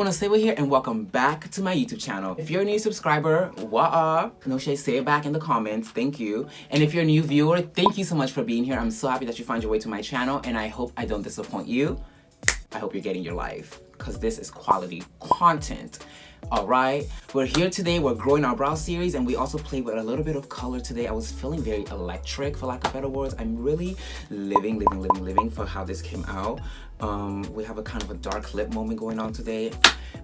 Oslaywe here, and welcome back to my YouTube channel. If you're a new subscriber, what up? No shade, say it back in the comments, thank you. And if you're a new viewer, thank you so much for being here. I'm so happy that you found your way to my channel, and I hope I don't disappoint you. I hope you're getting your life, because this is quality content. Alright, we're here today, we're growing our brow series, and we also played with a little bit of color today. I was feeling very electric, for lack of better words. I'm really living for how this came out. We have a kind of a dark lip moment going on today.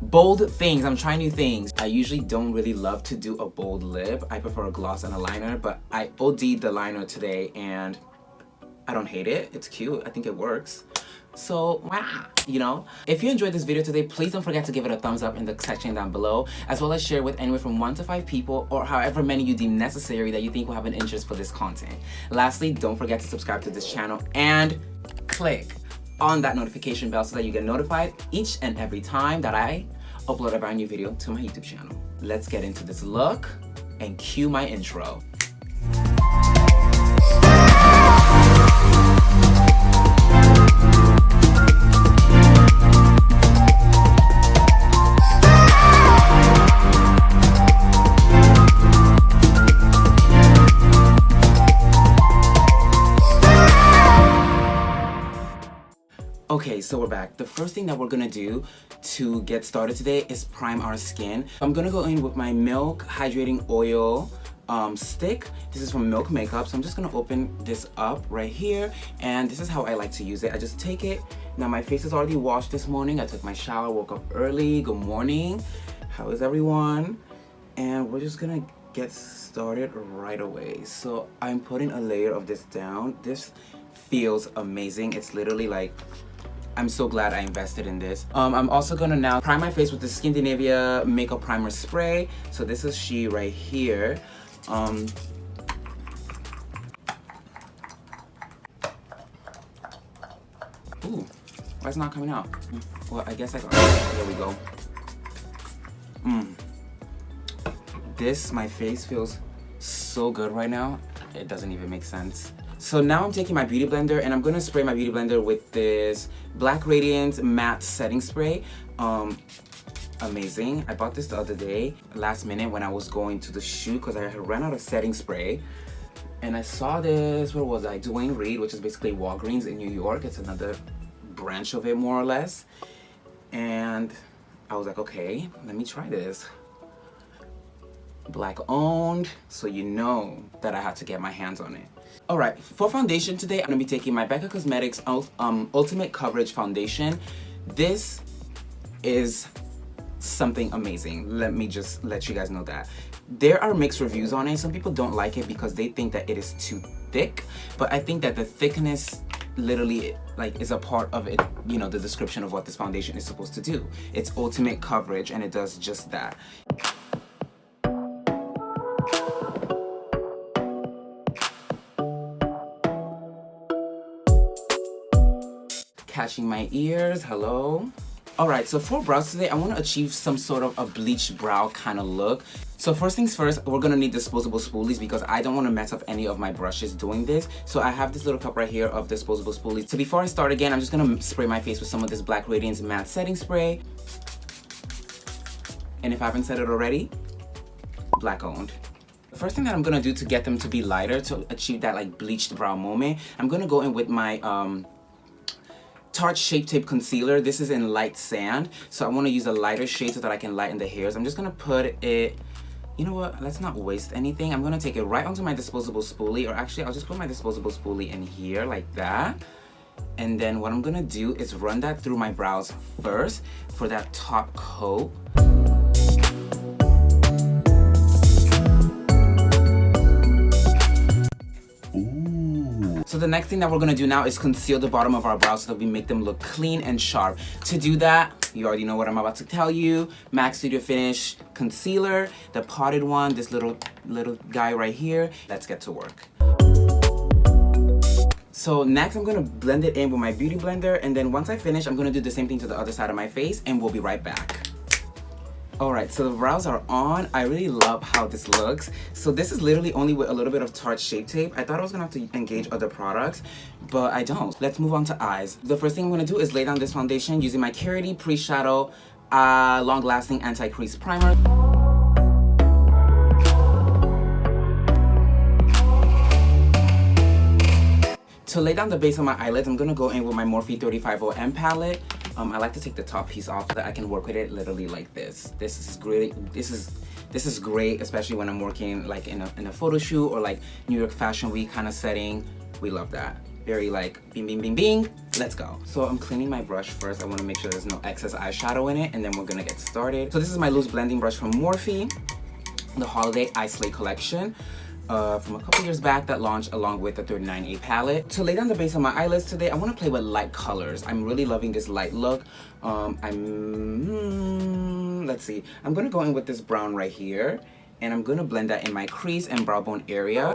Bold things, I'm trying new things. I usually don't really love to do a bold lip. I prefer a gloss and a liner, but I OD'd the liner today and I don't hate it. It's cute, I think it works. So, you know, if you enjoyed this video today, please don't forget to give it a thumbs up in the section down below, as well as share with anywhere from 1 to 5 people, or however many you deem necessary that you think will have an interest for this content. Lastly, don't forget to subscribe to this channel and click on that notification bell so that you get notified each and every time that I upload a brand new video to my YouTube channel. Let's get into this look and cue my intro. Okay, so we're back. The first thing that we're gonna do to get started today is prime our skin. I'm gonna go in with my Milk Hydrating Oil stick. This is from Milk Makeup, so I'm just gonna open this up right here, and this is how I like to use it. I just take it. Now my face is already washed this morning. I took my shower, woke up early. Good morning. How is everyone? And we're just gonna get started right away. So I'm putting a layer of this down. This feels amazing. It's literally like, I'm so glad I invested in this. I'm also gonna now prime my face with the Skindinavia Makeup Primer Spray. So this is she right here. Ooh, why is it not coming out? Well, I guess I got it. There we go. My face feels so good right now. It doesn't even make sense. So now I'm taking my beauty blender and I'm gonna spray my beauty blender with this Black Radiance Matte Setting Spray. Amazing. I bought this the other day, last minute when I was going to the shoot, because I had run out of setting spray. And I saw this, where was I? Dwayne Reed, which is basically Walgreens in New York. It's another branch of it, more or less. And I was like, okay, let me try this. Black owned, so you know that I had to get my hands on it. Alright, for foundation today, I'm going to be taking my Becca Cosmetics Ultimate Coverage Foundation. This is something amazing. Let me just let you guys know that. There are mixed reviews on it. Some people don't like it because they think that it is too thick, but I think that the thickness literally is a part of it, you know, the description of what this foundation is supposed to do. It's ultimate coverage and it does just that. Catching my ears, hello. Alright, so for brows today, I want to achieve some sort of a bleached brow kind of look. So first things first, we're going to need disposable spoolies because I don't want to mess up any of my brushes doing this. So I have this little cup right here of disposable spoolies. So before I start again, I'm just going to spray my face with some of this Black Radiance Matte Setting Spray. And if I haven't said it already, Black owned. The first thing that I'm going to do to get them to be lighter, to achieve that like bleached brow moment, I'm going to go in with my Tarte Shape Tape Concealer. This is in Light Sand, so I want to use a lighter shade so that I can lighten the hairs. I'm just going to put it, you know what, let's not waste anything. I'm going to take it right onto my disposable spoolie, or actually I'll just put my disposable spoolie in here like that. And then what I'm going to do is run that through my brows first for that top coat. So the next thing that we're gonna do now is conceal the bottom of our brows so that we make them look clean and sharp. To do that, you already know what I'm about to tell you. MAC Studio Finish concealer, the potted one, this little guy right here. Let's get to work. So next I'm gonna blend it in with my beauty blender, and then once I finish, I'm gonna do the same thing to the other side of my face, and we'll be right back. Alright, so the brows are on. I really love how this looks. So this is literally only with a little bit of Tarte Shape Tape. I thought I was gonna have to engage other products, but I don't. Let's move on to eyes. The first thing I'm gonna do is lay down this foundation using my Carity Pre-Shadow long-lasting anti-crease primer. To lay down the base of my eyelids, I'm gonna go in with my Morphe 35OM palette. I like to take the top piece off so that I can work with it literally like this. This is great. This is great, especially when I'm working like in a photo shoot or like New York Fashion Week kind of setting. We love that. Very like bing, bing, bing, bing. Let's go. So I'm cleaning my brush first. I want to make sure there's no excess eyeshadow in it, and then we're gonna get started. So this is my loose blending brush from Morphe, the Holiday Eye Slay collection. From a couple years back that launched along with the 39A palette. To lay down the base of my eyelids today, I want to play with light colors. I'm really loving this light look. Let's see. I'm going to go in with this brown right here, and I'm going to blend that in my crease and brow bone area.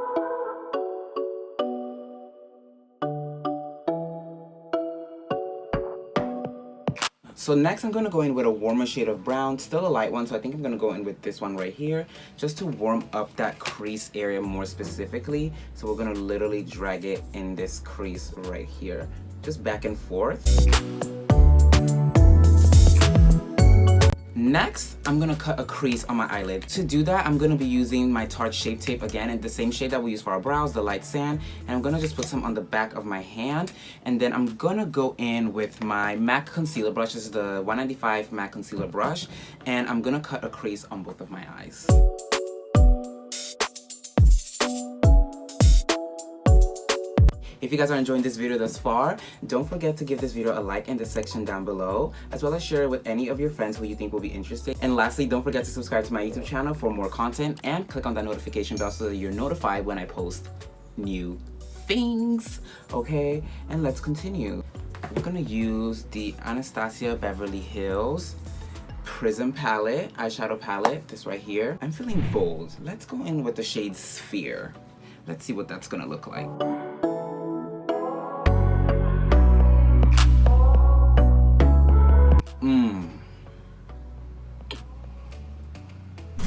So next I'm going to go in with a warmer shade of brown, still a light one, so I think I'm going to go in with this one right here, just to warm up that crease area more specifically. So we're going to literally drag it in this crease right here, just back and forth. Next, I'm gonna cut a crease on my eyelid. To do that, I'm gonna be using my Tarte Shape Tape again, in the same shade that we use for our brows, the light sand. And I'm gonna just put some on the back of my hand. And then I'm gonna go in with my MAC concealer brush. This is the 195 MAC concealer brush. And I'm gonna cut a crease on both of my eyes. If you guys are enjoying this video thus far, don't forget to give this video a like in the section down below, as well as share it with any of your friends who you think will be interested. And lastly, don't forget to subscribe to my YouTube channel for more content, and click on that notification bell so that you're notified when I post new things, okay? And let's continue. We're gonna use the Anastasia Beverly Hills Prism palette, eyeshadow palette, this right here. I'm feeling bold. Let's go in with the shade Sphere. Let's see what that's gonna look like.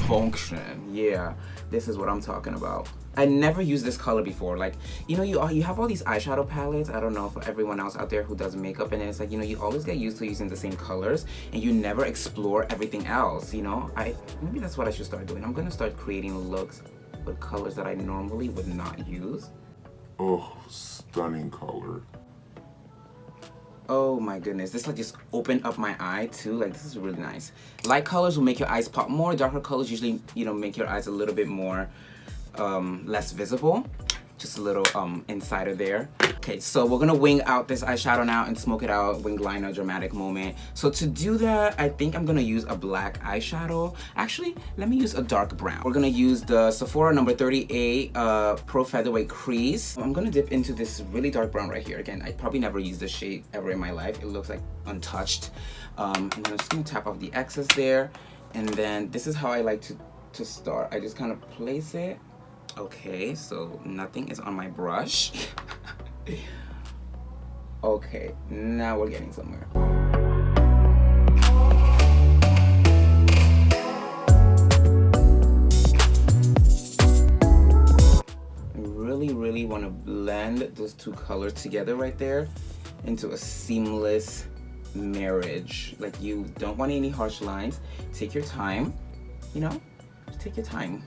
Function, yeah, this is what I'm talking about. I never used this color before. Like, you know, you have all these eyeshadow palettes. I don't know for everyone else out there who does makeup, and then it's like, you know, you always get used to using the same colors and you never explore everything else, you know. Maybe that's what I should start doing. I'm gonna start creating looks with colors that I normally would not use. Oh, stunning color. Oh my goodness, this like just opened up my eye too. Like, this is really nice. Light colors will make your eyes pop more. Darker colors usually, you know, make your eyes a little bit more less visible. Just a little insider there. Okay, so we're gonna wing out this eyeshadow now and smoke it out, wing liner, dramatic moment. So to do that, I think I'm gonna use a black eyeshadow. Actually, let me use a dark brown. We're gonna use the Sephora number 38 Pro Featherweight Crease. I'm gonna dip into this really dark brown right here. Again, I probably never used this shade ever in my life. It looks like untouched. And then I'm just gonna tap off the excess there. And then this is how I like to start. I just kind of place it. Okay, so nothing is on my brush. Okay, now we're getting somewhere. I really want to blend those two colors together right there into a seamless marriage. Like, you don't want any harsh lines. Take your time, you know, just take your time.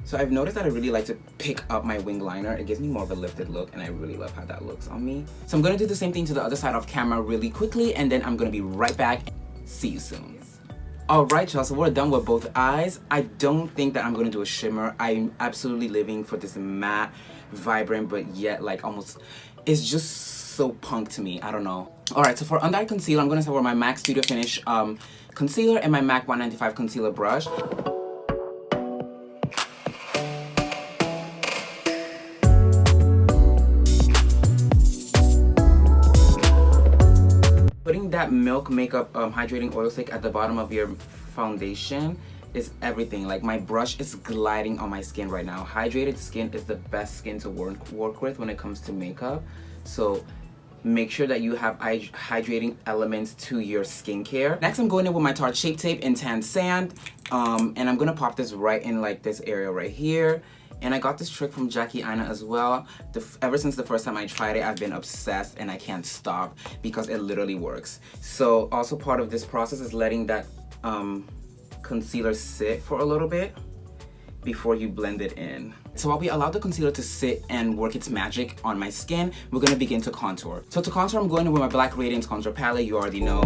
So I've noticed that I really like to pick up my wing liner. It gives me more of a lifted look, and I really love how that looks on me. So I'm gonna do the same thing to the other side off camera really quickly, and then I'm gonna be right back. See you soon. Alright, y'all, so we're done with both eyes. I don't think that I'm gonna do a shimmer. I'm absolutely living for this matte, vibrant, but yet like almost, it's just so punk to me. I don't know. Alright, so for under eye concealer, I'm gonna start with my MAC Studio Finish concealer and my MAC 195 concealer brush. Putting that Milk Makeup hydrating oil stick at the bottom of your foundation is everything. Like, my brush is gliding on my skin right now. Hydrated skin is the best skin to work with when it comes to makeup. So make sure that you have hydrating elements to your skincare. Next, I'm going in with my Tarte Shape Tape in Tan Sand. And I'm gonna pop this right in like this area right here. And I got this trick from Jackie Aina as well. Ever since the first time I tried it, I've been obsessed and I can't stop because it literally works. So also part of this process is letting that concealer sit for a little bit before you blend it in. So while we allow the concealer to sit and work its magic on my skin, we're gonna begin to contour. So to contour, I'm going in with my Black Radiance Contour Palette, you already know.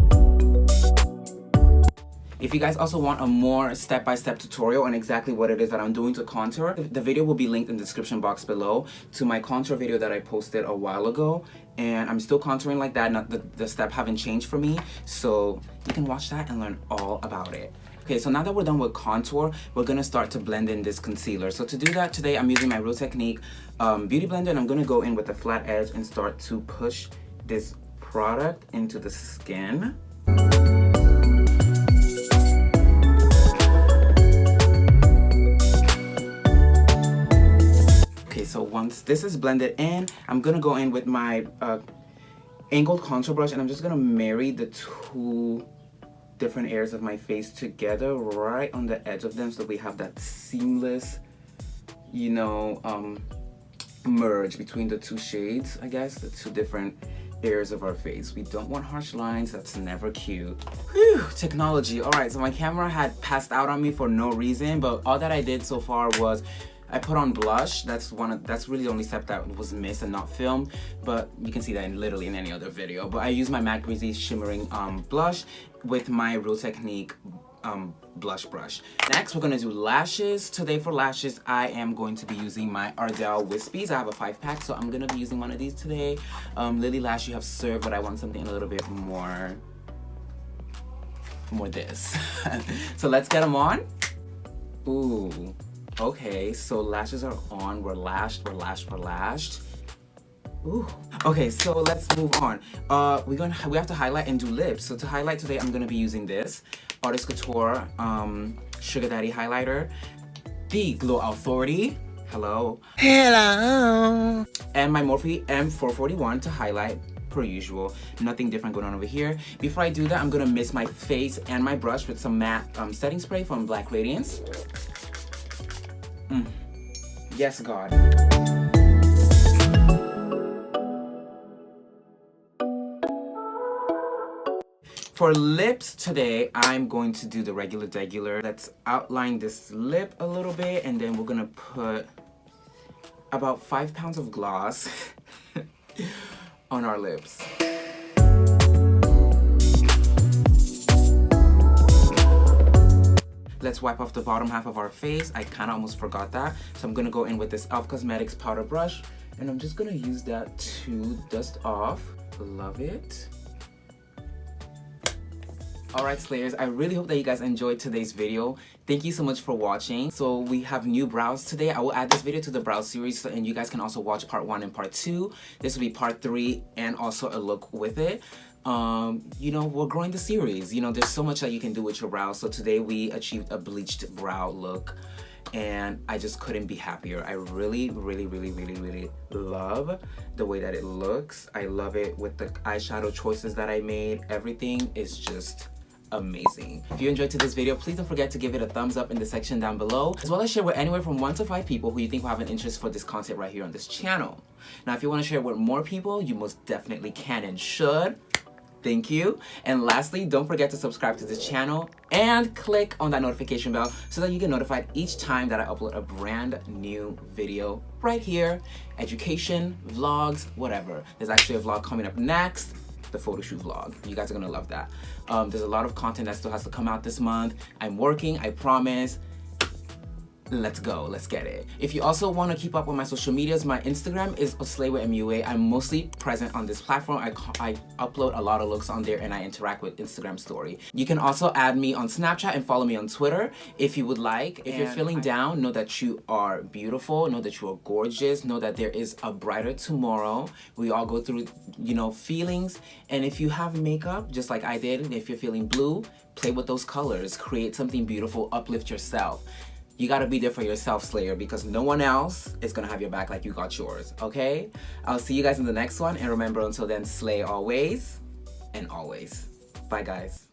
If you guys also want a more step-by-step tutorial on exactly what it is that I'm doing to contour, the video will be linked in the description box below to my contour video that I posted a while ago. And I'm still contouring like that, the step haven't changed for me. So you can watch that and learn all about it. Okay, so now that we're done with contour, we're gonna start to blend in this concealer. So to do that today, I'm using my Real Technique Beauty Blender, and I'm gonna go in with a flat edge and start to push this product into the skin. Okay, so once this is blended in, I'm gonna go in with my angled contour brush, and I'm just gonna marry the two different areas of my face together right on the edge of them so we have that seamless, you know, merge between the two shades, I guess, the two different areas of our face. We don't want harsh lines, that's never cute. Whew, technology. All right, so my camera had passed out on me for no reason, but all that I did so far was I put on blush. That's really the only step that was missed and not filmed, but you can see that literally in any other video. But I use my MAC Greasy Shimmering Blush with my Real Technique blush brush. Next, we're gonna do lashes. Today for lashes, I am going to be using my Ardell Wispies. I have a 5-pack, so I'm gonna be using one of these today. Lily Lash, you have served, but I want something a little bit more this. So let's get them on. Ooh. Okay, so lashes are on, we're lashed. Ooh. Okay, so let's move on. We have to highlight and do lips. So to highlight today, I'm gonna be using this Artist Couture Sugar Daddy highlighter, the Glow Authority. Hello. And my Morphe M441 to highlight. Per usual, nothing different going on over here. Before I do that, I'm gonna mist my face and my brush with some matte setting spray from Black Radiance. Yes, God. For lips today, I'm going to do the regular. Let's outline this lip a little bit, and then we're gonna put about 5 pounds of gloss on our lips. Let's wipe off the bottom half of our face. I kind of almost forgot that. So I'm gonna go in with this e.l.f. Cosmetics powder brush, and I'm just gonna use that to dust off. Love it. Alright Slayers, I really hope that you guys enjoyed today's video. Thank you so much for watching. So we have new brows today. I will add this video to the brow series, and you guys can also watch part 1 and part 2. This will be part 3 and also a look with it. You know, we're growing the series. You know, there's so much that you can do with your brows. So today we achieved a bleached brow look, and I just couldn't be happier. I really love the way that it looks. I love it with the eyeshadow choices that I made. Everything is just amazing. If you enjoyed today's video, please don't forget to give it a thumbs up in the section down below, as well as share with anywhere from 1 to 5 people who you think will have an interest for this content right here on this channel. Now, if you want to share it with more people, you most definitely can and should. Thank you. And lastly, don't forget to subscribe to this channel and click on that notification bell so that you get notified each time that I upload a brand new video right here. Education, vlogs, whatever. There's actually a vlog coming up next, the photo shoot vlog. You guys are gonna love that. There's a lot of content that still has to come out this month. I'm working, I promise. Let's go, let's get it. If you also want to keep up with my social medias, my Instagram is Oslaywe MUA. I'm mostly present on this platform. I upload a lot of looks on there, and I interact with Instagram story. You can also add me on Snapchat and follow me on Twitter if you would like. If you're feeling down, know that you are beautiful, know that you are gorgeous, know that there is a brighter tomorrow. We all go through, you know, feelings. And if you have makeup, just like I did, if you're feeling blue, play with those colors, create something beautiful, uplift yourself. You gotta be there for yourself, Slayer, because no one else is gonna have your back like you got yours, okay? I'll see you guys in the next one, and remember, until then, slay always and always. Bye, guys.